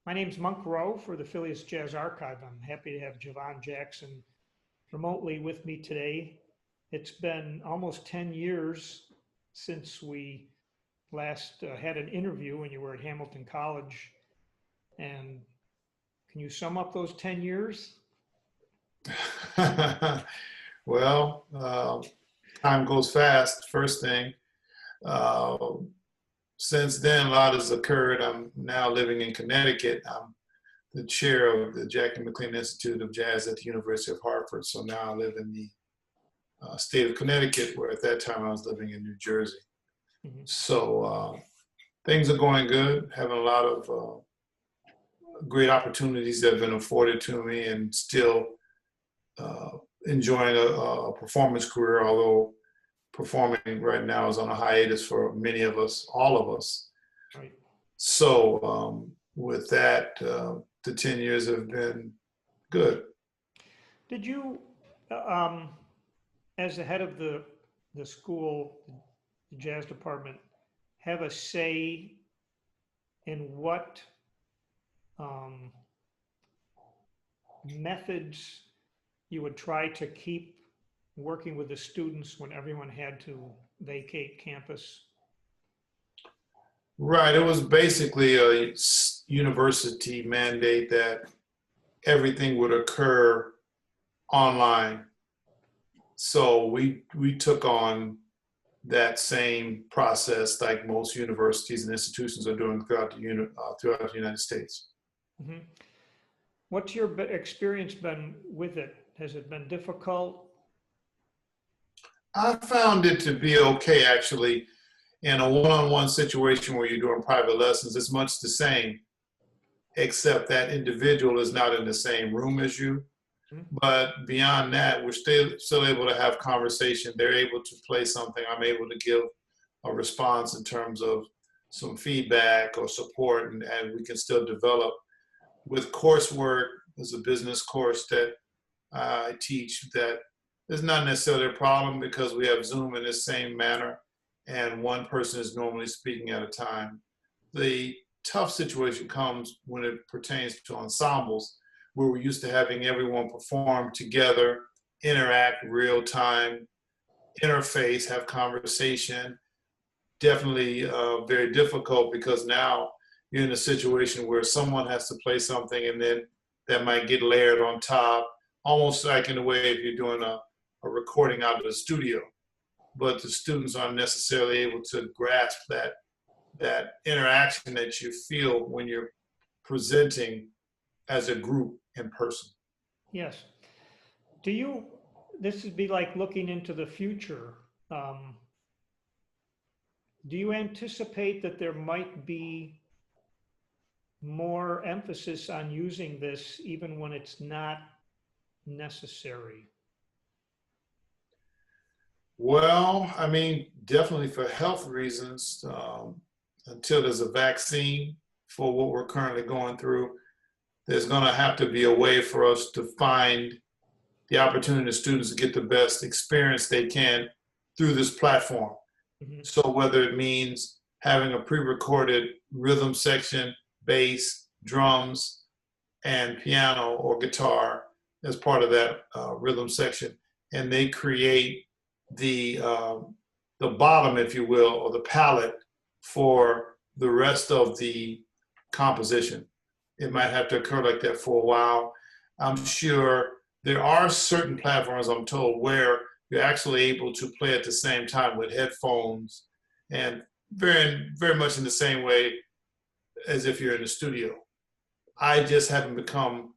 My name's Monk Rowe for the Fillius Jazz Archive. I'm happy to have Javon Jackson remotely with me today. It's been almost 10 years since we last had an interview when you were at Hamilton College. And can you sum up those 10 years? Well, time goes fast, first thing. Uh, since then, a lot has occurred. I'm now living in Connecticut. I'm the chair of the Jackie McLean Institute of Jazz at the University of Hartford. So now I live in the state of Connecticut, where at that time I was living in New Jersey. Mm-hmm. So things are going good, having a lot of great opportunities that have been afforded to me, and still enjoying a performance career, although performing right now is on a hiatus for many of us, all of us. Right. So with that, the 10 years have been good. Did you, as the head of the school, the jazz department, have a say in what methods you would try to keep working with the students when everyone had to vacate campus? Right. It was basically a university mandate that everything would occur online. So we took on that same process like most universities and institutions are doing throughout the United States. Mm-hmm. What's your experience been with it? Has it been difficult? I found it to be okay, actually. In a one-on-one situation where you're doing private lessons, it's much the same, except that individual is not in the same room as you. Mm-hmm. But beyond that, we're still able to have conversation. They're able to play something. I'm able to give a response in terms of some feedback or support, and we can still develop. With coursework, there's a business course that I teach that is not necessarily a problem because we have Zoom in the same manner, and one person is normally speaking at a time. The tough situation comes when it pertains to ensembles, where we're used to having everyone perform together, interact real time, interface, have conversation. Definitely very difficult because now you're in a situation where someone has to play something and then that might get layered on top, almost like in a way if you're doing a recording out of the studio. But the students aren't necessarily able to grasp that interaction that you feel when you're presenting as a group in person. Yes. This would be like looking into the future. Do you anticipate that there might be more emphasis on using this even when it's not necessary? Well, I mean, definitely for health reasons, until there's a vaccine for what we're currently going through, there's going to have to be a way for us to find the opportunity for students to get the best experience they can through this platform. Mm-hmm. So whether it means having a pre-recorded rhythm section, bass, drums, and piano or guitar as part of that rhythm section, and they create the bottom, if you will, or the palette for the rest of the composition. It might have to occur like that for a while. I'm sure there are certain platforms, I'm told, where you're actually able to play at the same time with headphones and very, very much in the same way as if you're in the studio. I just haven't become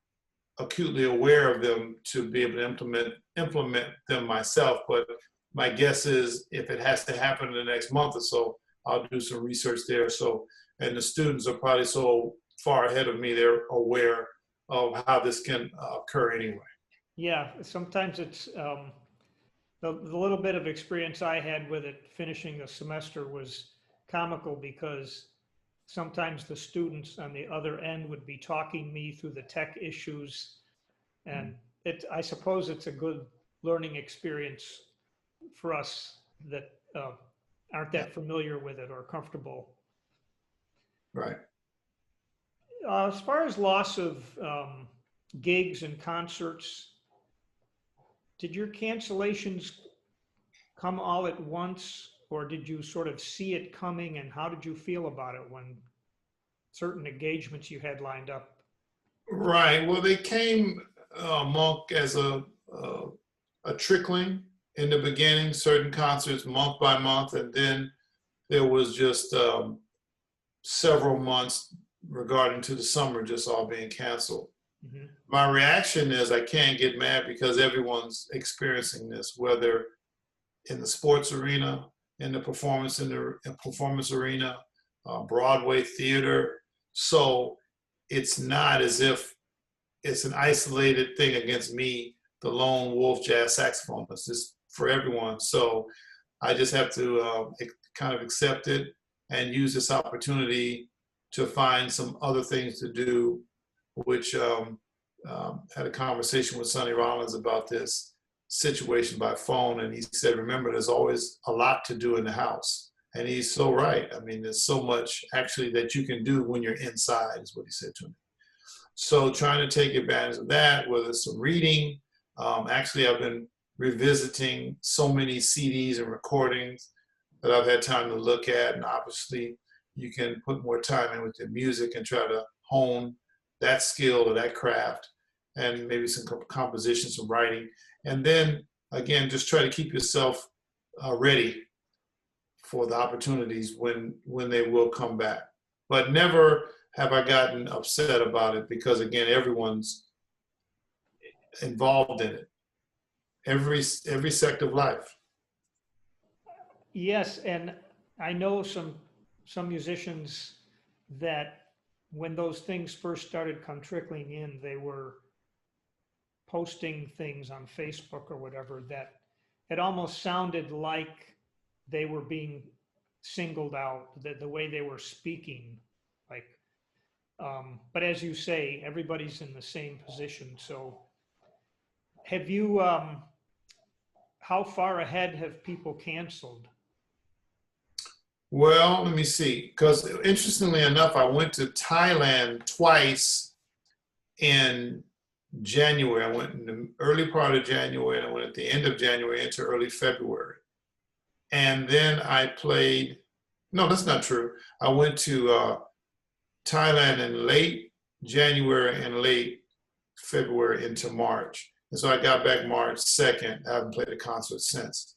acutely aware of them to be able to implement them myself. But my guess is if it has to happen in the next month or so, I'll do some research there. So, and the students are probably so far ahead of me, they're aware of how this can occur anyway. Yeah, sometimes it's the little bit of experience I had with it finishing a semester was comical because sometimes the students on the other end would be talking me through the tech issues, and I suppose it's a good learning experience for us that aren't that familiar with it or comfortable. Right. As far as loss of gigs and concerts, did your cancellations come all at once, or did you sort of see it coming, and how did you feel about it when certain engagements you had lined up? Right. Well, they came, Monk, as a trickling in the beginning, certain concerts month by month, and then there was just several months regarding to the summer just all being canceled. Mm-hmm. My reaction is I can't get mad because everyone's experiencing this, whether in the sports arena, in the performance arena, Broadway theater. So it's not as if it's an isolated thing against me, the lone wolf jazz saxophonist. It's for everyone. So I just have to kind of accept it and use this opportunity to find some other things to do, which had a conversation with Sonny Rollins about this situation by phone. And he said, remember, there's always a lot to do in the house. And he's so right. I mean, there's so much actually that you can do when you're inside, is what he said to me. So trying to take advantage of that, whether it's some reading. Actually, I've been revisiting so many CDs and recordings that I've had time to look at. And obviously, you can put more time in with your music and try to hone that skill or that craft, and maybe some composition, some writing. And then, again, just try to keep yourself ready for the opportunities when they will come back. But never have I gotten upset about it because, again, everyone's involved in it. Every sector of life. Yes, and I know some musicians that when those things first started come trickling in, they were posting things on Facebook or whatever that it almost sounded like they were being singled out, the way they were speaking, like, but as you say, everybody's in the same position. So have you, how far ahead have people canceled? Well, let me see. Because interestingly enough, I went to Thailand twice in January. I went in the early part of January and I went at the end of January into early February. And then I played, no, that's not true. I went to Thailand in late January and late February into March. And so I got back March 2nd. I haven't played a concert since.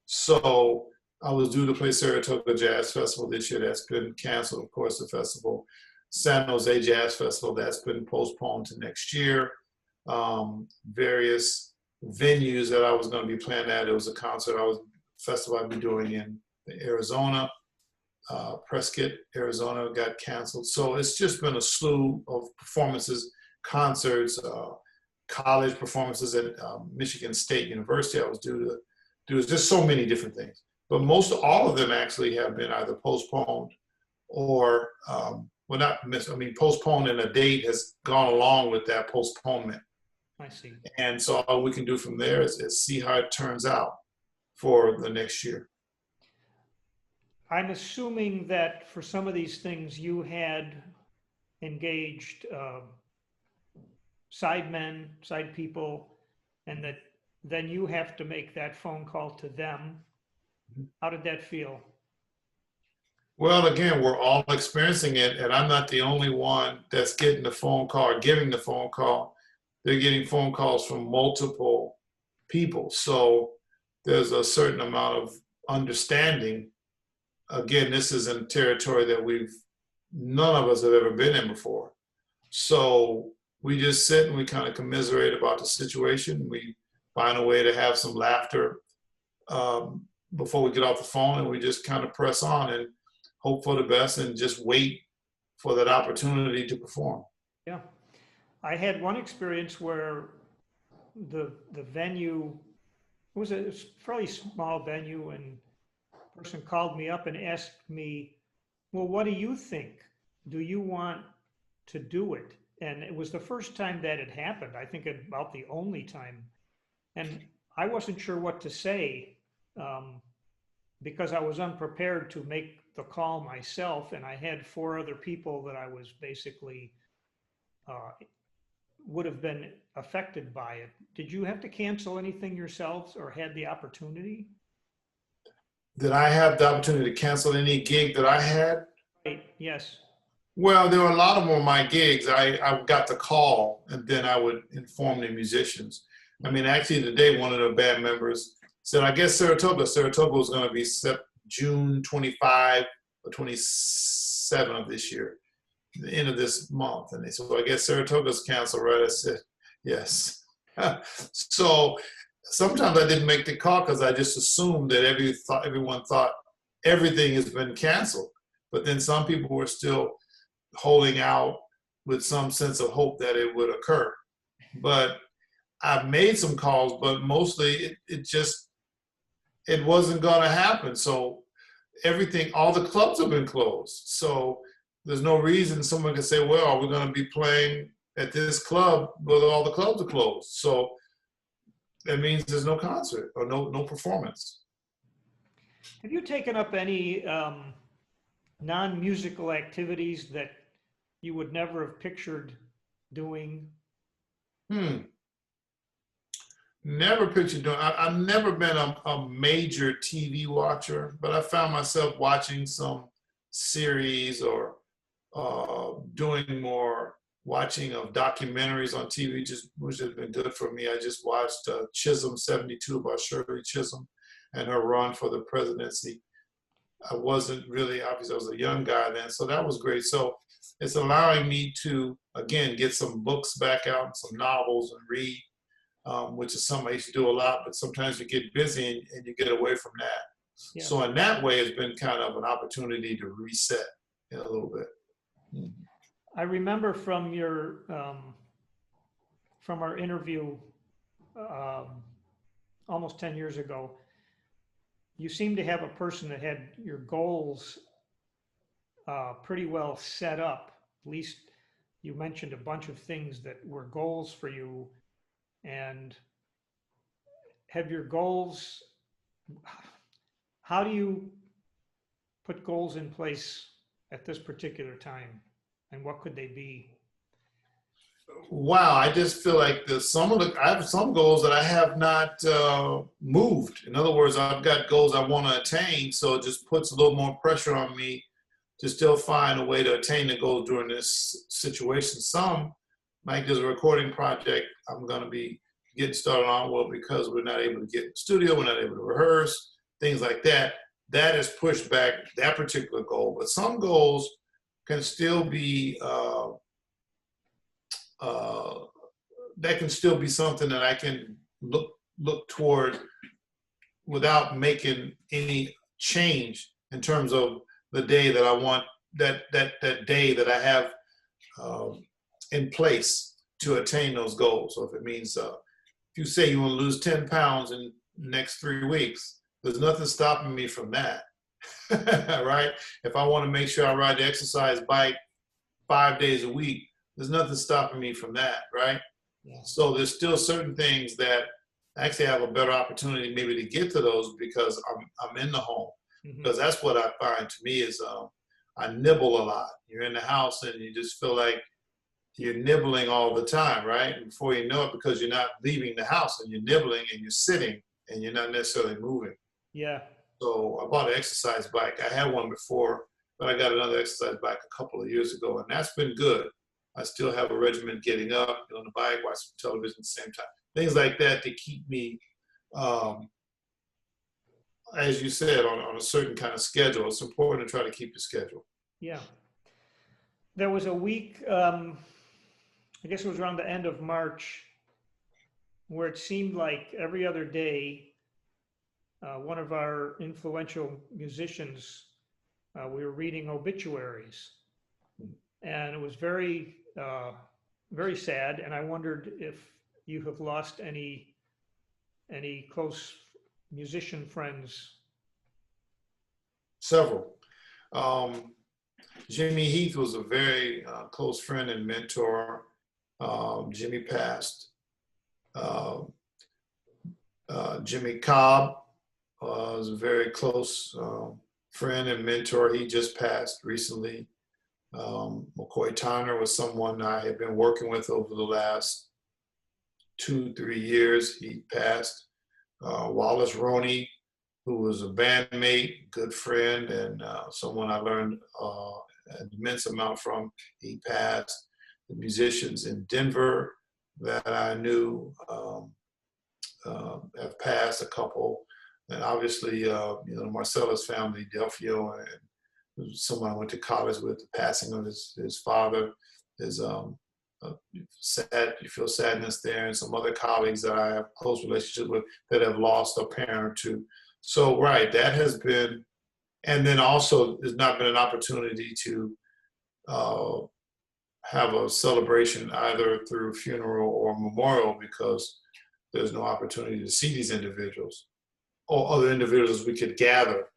So I was due to play Saratoga Jazz Festival this year. That's been canceled, of course, the festival. San Jose Jazz Festival, that's been postponed to next year. Various venues that I was going to be playing at. It was a festival I'd be doing in Arizona. Prescott, Arizona got canceled. So it's just been a slew of performances, concerts, college performances at Michigan State University. I was due to do just so many different things. But most all of them actually have been either postponed or, postponed, and a date has gone along with that postponement. I see. And so all we can do from there is see how it turns out for the next year. I'm assuming that for some of these things you had engaged side people, and that then you have to make that phone call to them. How did that feel? Well, again, we're all experiencing it, and I'm not the only one that's getting the phone call or giving the phone call. They're getting phone calls from multiple people. So there's a certain amount of understanding. Again, this is in territory that none of us have ever been in before. So we just sit and we kind of commiserate about the situation. We find a way to have some laughter before we get off the phone, and we just kind of press on and hope for the best and just wait for that opportunity to perform. Yeah. I had one experience where the venue was a fairly small venue, and a person called me up and asked me, well, what do you think? Do you want to do it? And it was the first time that had happened. I think about the only time. And I wasn't sure what to say because I was unprepared to make the call myself. And I had 4 other people that I was basically uh, would have been affected by it. Did you have to cancel anything yourselves or had the opportunity? Did I have the opportunity to cancel any gig that I had? Right, yes. Well, there were a lot of them on my gigs. I got the call and then I would inform the musicians. I mean, actually today, one of the band members said, I guess Saratoga was going to be June 25 or 27 of this year, the end of this month. And they said, well, I guess Saratoga's canceled, right? I said, yes. So sometimes I didn't make the call because I just assumed that everyone thought everything has been canceled. But then some people were still holding out with some sense of hope that it would occur. But I've made some calls, but mostly it wasn't going to happen. So all the clubs have been closed. So there's no reason someone can say, well, we're going to be playing at this club, but all the clubs are closed. So that means there's no concert or no performance. Have you taken up any non-musical activities that you would never have pictured doing? Never pictured doing. I've never been a major TV watcher, but I found myself watching some series or doing more watching of documentaries on TV, which has been good for me. I just watched Chisholm 72 about Shirley Chisholm and her run for the presidency. I wasn't really, obviously I was a young guy then, so that was great. So it's allowing me to, again, get some books back out, some novels and read, which is something I used to do a lot, but sometimes you get busy and you get away from that. Yeah. So in that way, it's been kind of an opportunity to reset in a little bit. Mm-hmm. I remember from your, from our interview almost 10 years ago, you seem to have a person that had your goals pretty well set up. At least you mentioned a bunch of things that were goals for you. And have your goals, how do you put goals in place at this particular time? And what could they be? Wow, I just feel like I have some goals that I have not moved. In other words, I've got goals I want to attain, so it just puts a little more pressure on me to still find a way to attain the goals during this situation. Some, like there's a recording project I'm going to be getting started on, well, because we're not able to get in the studio, we're not able to rehearse, things like that. That has pushed back that particular goal. But some goals can still be that can still be something that I can look toward without making any change in terms of the day that I want, that day that I have in place to attain those goals. So if it means, if you say you want to lose 10 pounds in the next 3 weeks, there's nothing stopping me from that, right? If I want to make sure I ride the exercise bike 5 days a week, there's nothing stopping me from that, right? Yeah. So there's still certain things that actually have a better opportunity maybe to get to those because I'm in the home. Mm-hmm. Because that's what I find to me is I nibble a lot. You're in the house and you just feel like you're nibbling all the time, right? And before you know it, because you're not leaving the house and you're nibbling and you're sitting and you're not necessarily moving. Yeah. So I bought an exercise bike. I had one before, but I got another exercise bike a couple of years ago, and that's been good. I still have a regimen getting up, get on the bike, watch some television at the same time. Things like that to keep me, as you said, on a certain kind of schedule. It's important to try to keep the schedule. Yeah. There was a week, I guess it was around the end of March, where it seemed like every other day, one of our influential musicians, we were reading obituaries. And it was very, very sad. And I wondered if you have lost any close musician friends. Several. Jimmy Heath was a very close friend and mentor. Jimmy passed. Jimmy Cobb was a very close friend and mentor. He just passed recently. McCoy Tyner was someone I had been working with over the last 2, 3 years. He passed. Wallace Roney, who was a bandmate, good friend, and someone I learned an immense amount from. He passed. The musicians in Denver that I knew have passed, a couple, and obviously, Marcellus family, Delphio, and someone I went to college with. The passing of his father is sad. You feel sadness there, and some other colleagues that I have close relationship with that have lost a parent or two. So, right, that has been, and then also there's not been an opportunity to have a celebration either through funeral or memorial because there's no opportunity to see these individuals or other individuals we could gather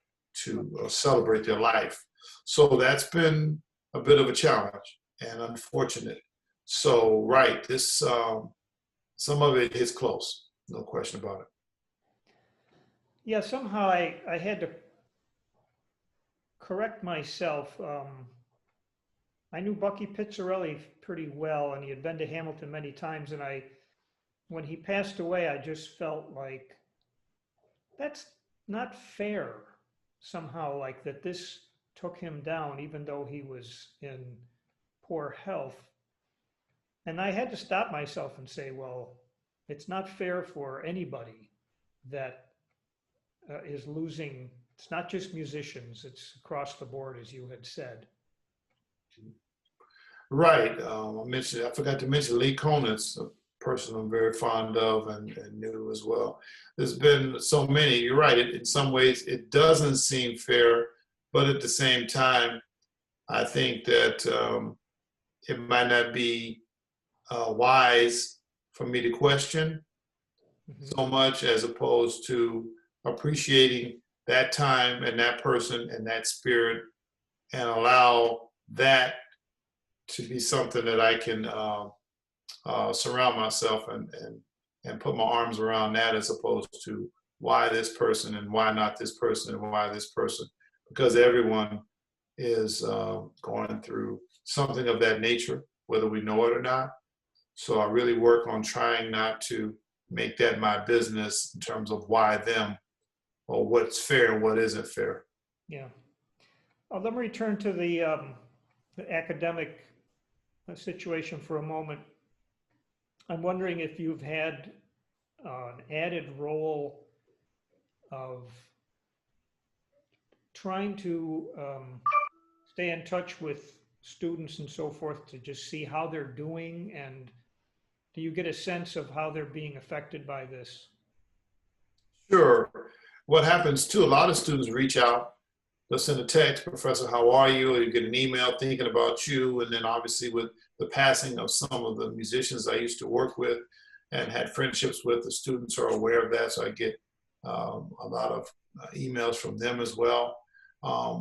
to celebrate their life. So that's been a bit of a challenge and unfortunate. So, right, this some of it is close, no question about it. Yeah, somehow I had to correct myself. I knew Bucky Pizzarelli pretty well, and he had been to Hamilton many times. And when he passed away, I just felt like that's not fair somehow, like that this took him down, even though he was in poor health. And I had to stop myself and say, well, it's not fair for anybody that is losing. It's not just musicians, it's across the board, as you had said. Right. I forgot to mention Lee Konitz, a person I'm very fond of and knew as well. There's been so many. You're right. In some ways, it doesn't seem fair, but at the same time, I think that it might not be wise for me to question so much as opposed to appreciating that time and that person and that spirit and allow that to be something that I can surround myself and put my arms around that as opposed to why this person and why not this person and why this person, because everyone is going through something of that nature, whether we know it or not. So I really work on trying not to make that my business in terms of why them or what's fair and what isn't fair. Yeah. Let me return to the academic situation for a moment. I'm wondering if you've had an added role of trying to stay in touch with students and so forth to just see how they're doing, and do you get a sense of how they're being affected by this? Sure. What happens too, a lot of students reach out, they'll send a text, Professor, how are you? Or you get an email thinking about you. And then obviously with the passing of some of the musicians I used to work with and had friendships with, the students are aware of that. So I get a lot of emails from them as well.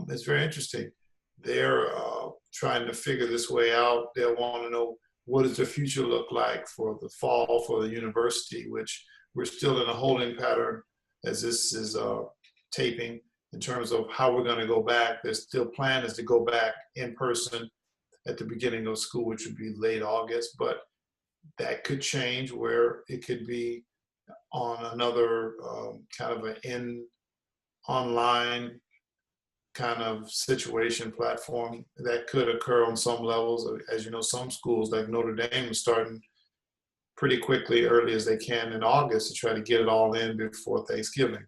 It's very interesting. They're trying to figure this way out. They'll want to know, what does the future look like for the fall for the university, which we're still in a holding pattern as this is taping in terms of how we're going to go back. There's still plan is to go back in person at the beginning of school, which would be late August, but that could change where it could be on another kind of an online kind of situation platform that could occur on some levels. As you know, some schools like Notre Dame is starting pretty quickly, early as they can in August, to try to get it all in before Thanksgiving.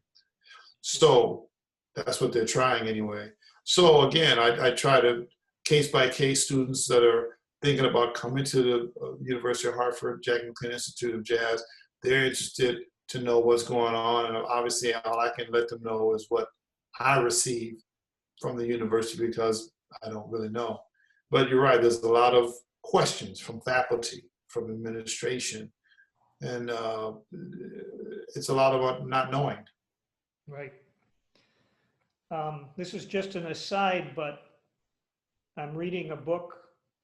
So that's what they're trying anyway. So again, I try to case by case students that are thinking about coming to the University of Hartford, Jack McLean Institute of Jazz. They're interested to know what's going on, and obviously all I can let them know is what I receive from the university because I don't really know. But you're right, there's a lot of questions from faculty, from administration, and it's a lot about not knowing. Right. This is just an aside, but I'm reading a book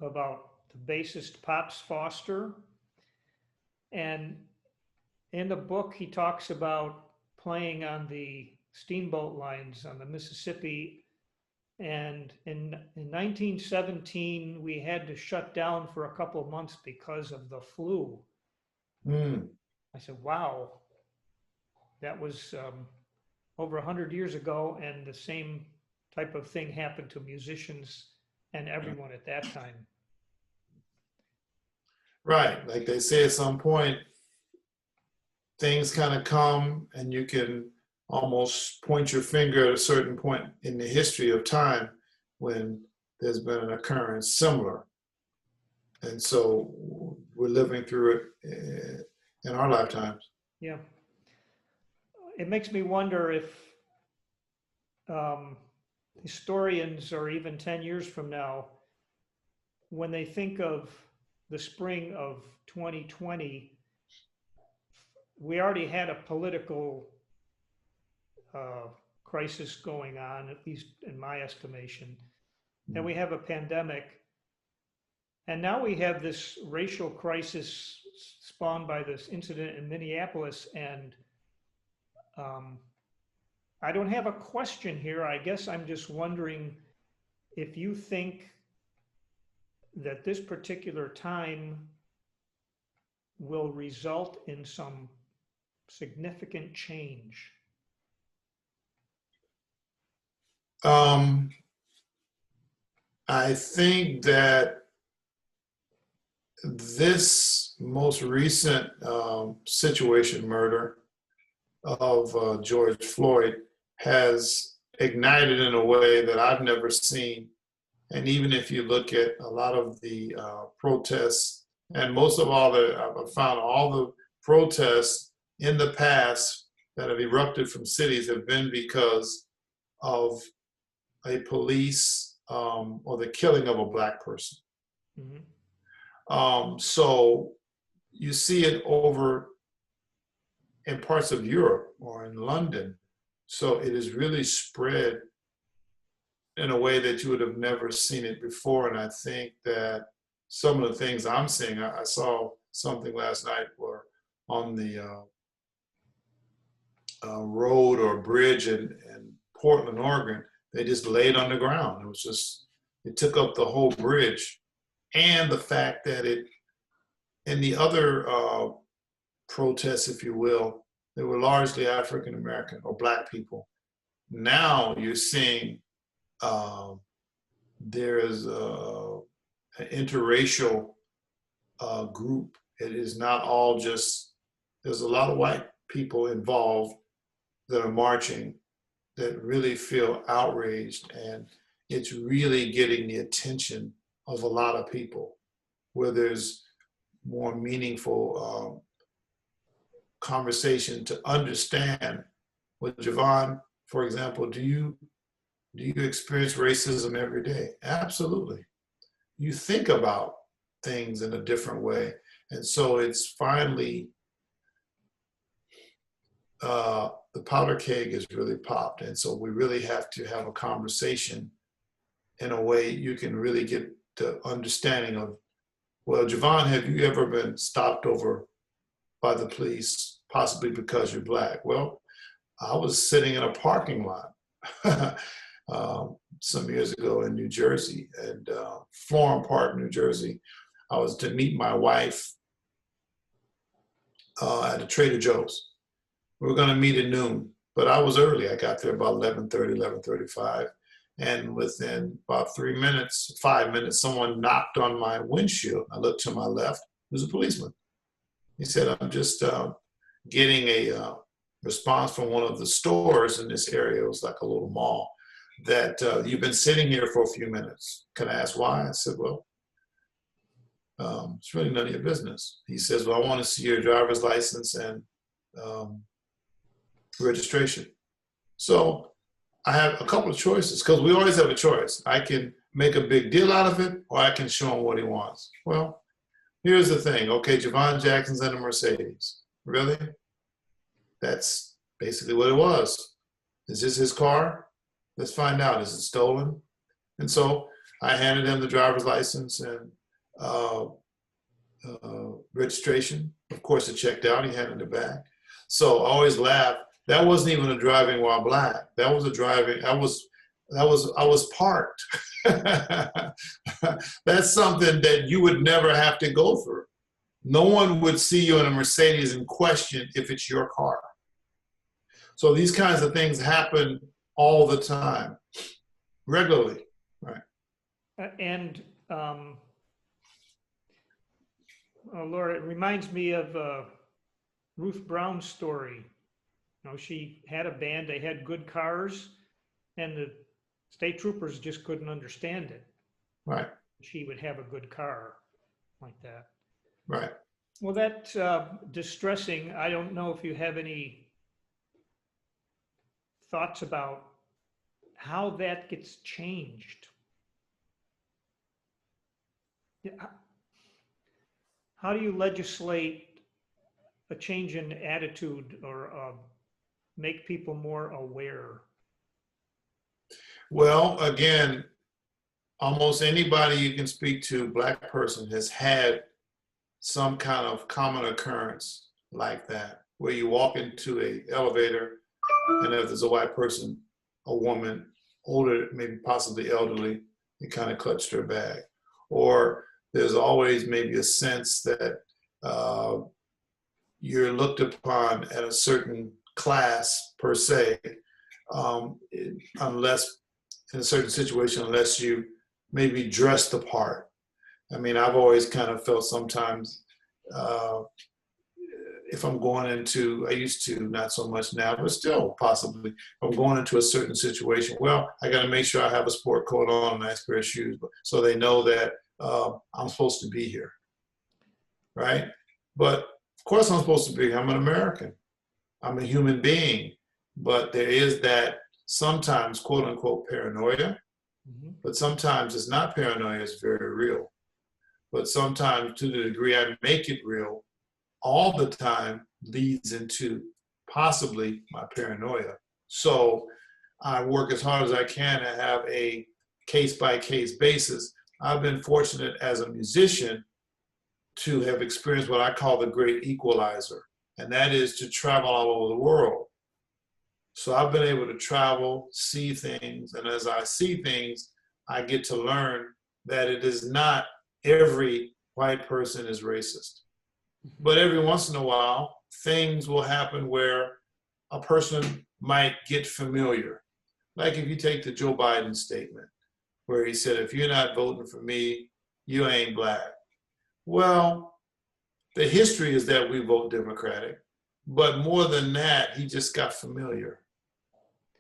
about the bassist Pops Foster. And in the book, he talks about playing on the steamboat lines on the Mississippi And in 1917, we had to shut down for a couple of months because of the flu. Mm. I said, wow, that was over 100 years ago, and the same type of thing happened to musicians and everyone at that time. Right. Like they say at some point, things kind of come and you can almost point your finger at a certain point in the history of time when there's been an occurrence similar. And so we're living through it in our lifetimes. Yeah. It makes me wonder if historians, or even 10 years from now, when they think of the spring of 2020, we already had a political crisis going on, at least in my estimation. Then we have a pandemic. And now we have this racial crisis spawned by this incident in Minneapolis. And I don't have a question here. I guess I'm just wondering if you think that this particular time will result in some significant change. I think that this most recent situation, murder of George Floyd, has ignited in a way that I've never seen. And even if you look at a lot of the protests, and most of all, I've found all the protests in the past that have erupted from cities have been because of a police or the killing of a Black person. Mm-hmm. So you see it over in parts of Europe or in London. So it is really spread in a way that you would have never seen it before. And I think that some of the things I'm seeing, I saw something last night where on the road or bridge in Portland, Oregon, they just laid on the ground. It was just, it took up the whole bridge. And the fact that in the other protests, if you will, they were largely African American or Black people. Now you're seeing there is an interracial group. It is not all just, there's a lot of white people involved that are marching that really feel outraged, and it's really getting the attention of a lot of people where there's more meaningful conversation to understand. With Javon, for example, do you experience racism every day? Absolutely. You think about things in a different way. And so it's finally, the powder keg is really popped. And so we really have to have a conversation in a way you can really get the understanding of, well, Javon, have you ever been stopped over by the police, possibly because you're Black? Well, I was sitting in a parking lot some years ago in New Jersey, and Florham Park, New Jersey. I was to meet my wife at a Trader Joe's. We were going to meet at noon, but I was early. I got there about 11:30, 11:35. And within about 5 minutes, someone knocked on my windshield. I looked to my left. It was a policeman. He said, I'm just getting a response from one of the stores in this area. It was like a little mall, that you've been sitting here for a few minutes. Can I ask why? I said, well, it's really none of your business. He says, well, I want to see your driver's license and registration. So I have a couple of choices, because we always have a choice. I can make a big deal out of it, or I can show him what he wants. Well, here's the thing. Okay, Javon Jackson's in a Mercedes. Really? That's basically what it was. Is this his car? Let's find out. Is it stolen? And so I handed him the driver's license and registration. Of course, it checked out. He handed it back. So I always laugh. That wasn't even a driving while Black. That was I was parked. That's something that you would never have to go through. No one would see you in a Mercedes and question if it's your car. So these kinds of things happen all the time, regularly, right? And Laura, it reminds me of Ruth Brown's story. You know, she had a band, they had good cars, and the state troopers just couldn't understand it. Right. She would have a good car like that. Right. Well, that's distressing. I don't know if you have any thoughts about how that gets changed. How do you legislate a change in attitude or make people more aware? Well, again, almost anybody you can speak to, Black person, has had some kind of common occurrence like that, where you walk into an elevator and if there's a white person, a woman, older, maybe possibly elderly, you kind of clutched her bag. Or there's always maybe a sense that you're looked upon at a certain class per se, unless in a certain situation, unless you maybe dress the part. I mean, I've always kind of felt sometimes if I'm going into, I used to, not so much now, but still possibly, if I'm going into a certain situation, well, I got to make sure I have a sport coat on and a nice pair of shoes so they know that I'm supposed to be here, right? But of course I'm supposed to be here. I'm an American. I'm a human being. But there is that sometimes quote unquote paranoia, but sometimes it's not paranoia, it's very real. But sometimes to the degree I make it real, all the time leads into possibly my paranoia. So I work as hard as I can to have a case-by-case basis. I've been fortunate as a musician to have experienced what I call the great equalizer, and that is to travel all over the world. So I've been able to travel, see things, and as I see things, I get to learn that it is not every white person is racist. But every once in a while, things will happen where a person might get familiar. Like if you take the Joe Biden statement, where he said, if you're not voting for me, you ain't Black. Well, the history is that we vote Democratic, but more than that, he just got familiar.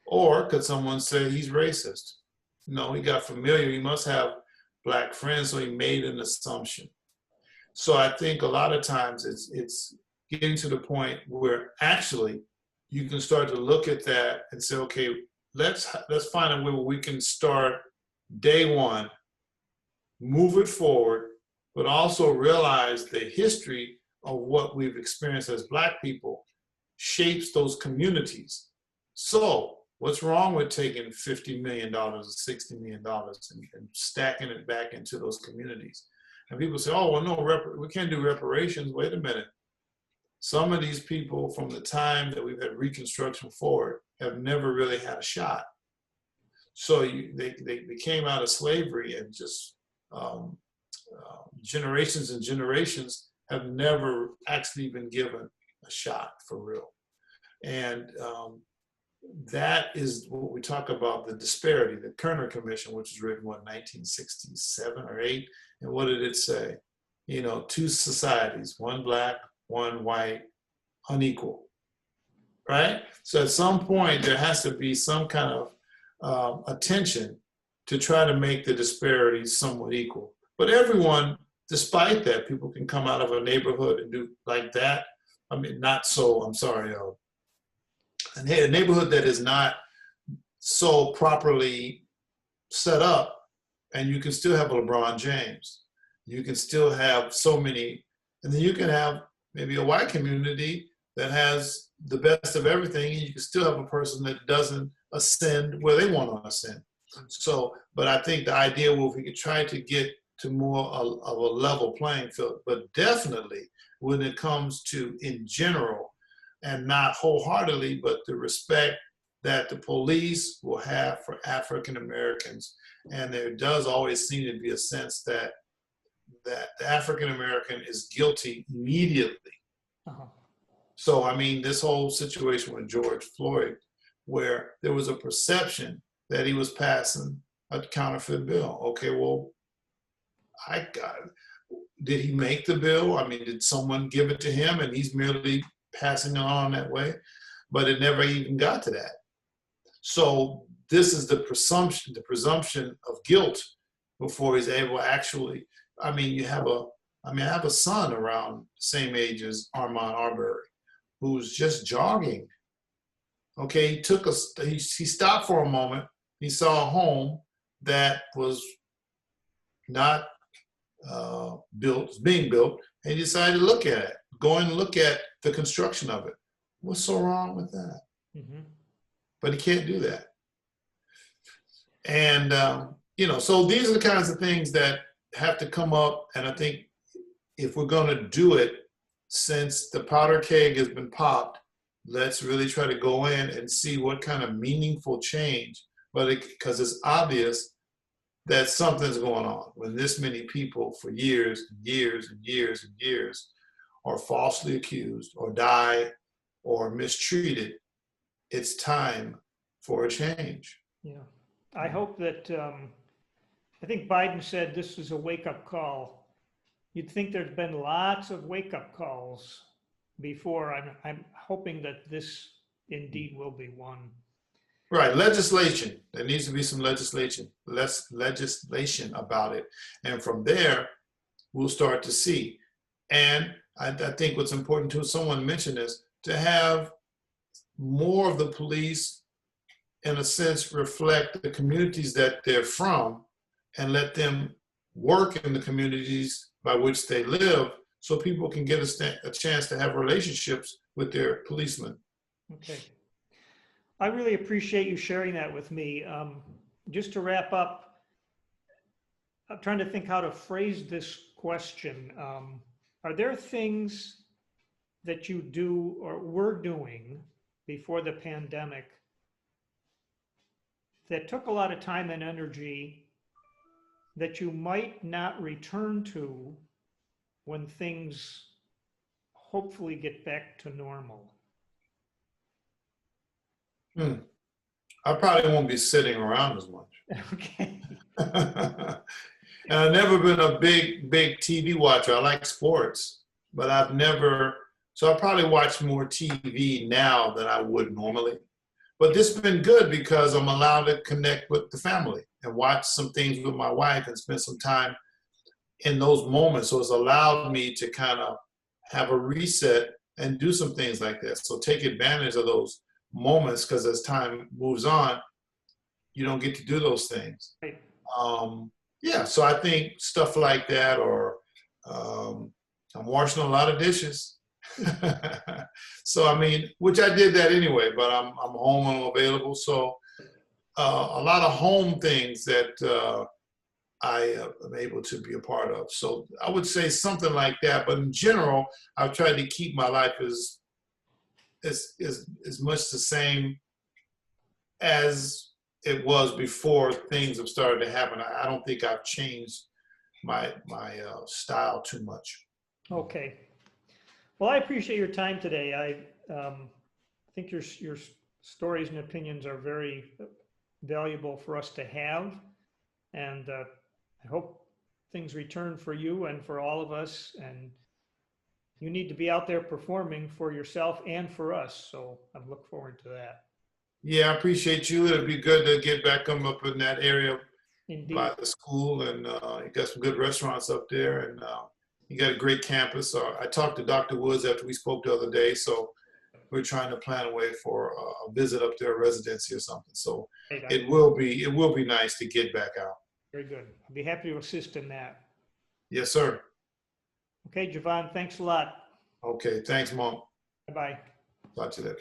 Or could someone say he's racist? No, he got familiar. He must have Black friends, so he made an assumption. So I think a lot of times it's getting to the point where actually you can start to look at that and say, okay, let's find a way where we can start day one, move it forward, but also realize the history of what we've experienced as Black people shapes those communities. So what's wrong with taking $50 million or $60 million and stacking it back into those communities? And people say, oh, well, no, we can't do reparations. Wait a minute. Some of these people from the time that we've had Reconstruction forward have never really had a shot. So they came out of slavery and just generations and generations have never actually been given a shot for real. And that is what we talk about, the disparity, the Kerner Commission, which was written, what, 1967 or 8? And what did it say? You know, two societies, one Black, one white, unequal, right? So at some point, there has to be some kind of attention to try to make the disparities somewhat equal. But everyone, despite that, people can come out of a neighborhood and do like that. I mean, not so, I'm sorry, a neighborhood that is not so properly set up, and you can still have LeBron James. You can still have so many, and then you can have maybe a white community that has the best of everything, and you can still have a person that doesn't ascend where they want to ascend. So, but I think the idea will, if we could try to get to more of a level playing field, but definitely when it comes to, in general, and not wholeheartedly, but the respect that the police will have for African Americans. And there does always seem to be a sense that the African American is guilty immediately. Uh-huh. So, I mean, this whole situation with George Floyd, where there was a perception that he was passing a counterfeit bill. Okay, well, did he make the bill? I mean, did someone give it to him and he's merely passing it on that way? But it never even got to that. So this is the presumption of guilt before he's able to actually, I mean, I have a son around the same age as Armand Arbery, who's just jogging. Okay, he stopped for a moment. He saw a home that was not being built, and he decided to look at it, go and look at the construction of it. What's so wrong with that? Mm-hmm. But he can't do that. And, so these are the kinds of things that have to come up. And I think if we're going to do it, since the powder keg has been popped, let's really try to go in and see what kind of meaningful change, because it's obvious that something's going on when this many people for years and years and years and years are falsely accused or die or mistreated. It's time for a change. Yeah, I hope that, I think Biden said this is a wake-up call. You'd think there's been lots of wake-up calls before. I'm hoping that this indeed will be one. Right, legislation. There needs to be some legislation about it. And from there, we'll start to see. And I think what's important too, someone mentioned this, to have more of the police, in a sense, reflect the communities that they're from and let them work in the communities by which they live so people can get a chance to have relationships with their policemen. Okay. I really appreciate you sharing that with me. Just to wrap up, I'm trying to think how to phrase this question. Are there things that you do or were doing before the pandemic that took a lot of time and energy that you might not return to when things hopefully get back to normal? I probably won't be sitting around as much. Okay. And I've never been a big TV watcher. I like sports, but so I probably watch more TV now than I would normally. But this has been good because I'm allowed to connect with the family and watch some things with my wife and spend some time in those moments. So it's allowed me to kind of have a reset and do some things like that. So take advantage of those moments, because as time moves on, you don't get to do those things. Right. So I think stuff like that, or I'm washing a lot of dishes. So, I mean, which I did that anyway, but I'm home and available. So a lot of home things that I am able to be a part of. So I would say something like that. But in general, I've tried to keep my life as much the same as it was before things have started to happen. I don't think I've changed my style too much. Okay. Well, I appreciate your time today. I think your stories and opinions are very valuable for us to have. And I hope things return for you and for all of us. And you need to be out there performing for yourself and for us. So I look forward to that. Yeah, I appreciate you. It'd be good to get back up in that area. Indeed. By the school, and you got some good restaurants up there, and you got a great campus. I talked to Dr. Woods after we spoke the other day, so we're trying to plan a way for a visit up there, a residency or something. So it will be nice to get back out. Very good. I'll be happy to assist in that. Yes, sir. Okay, Javon, thanks a lot. Okay, thanks, Mom. Bye-bye. Talk to you later.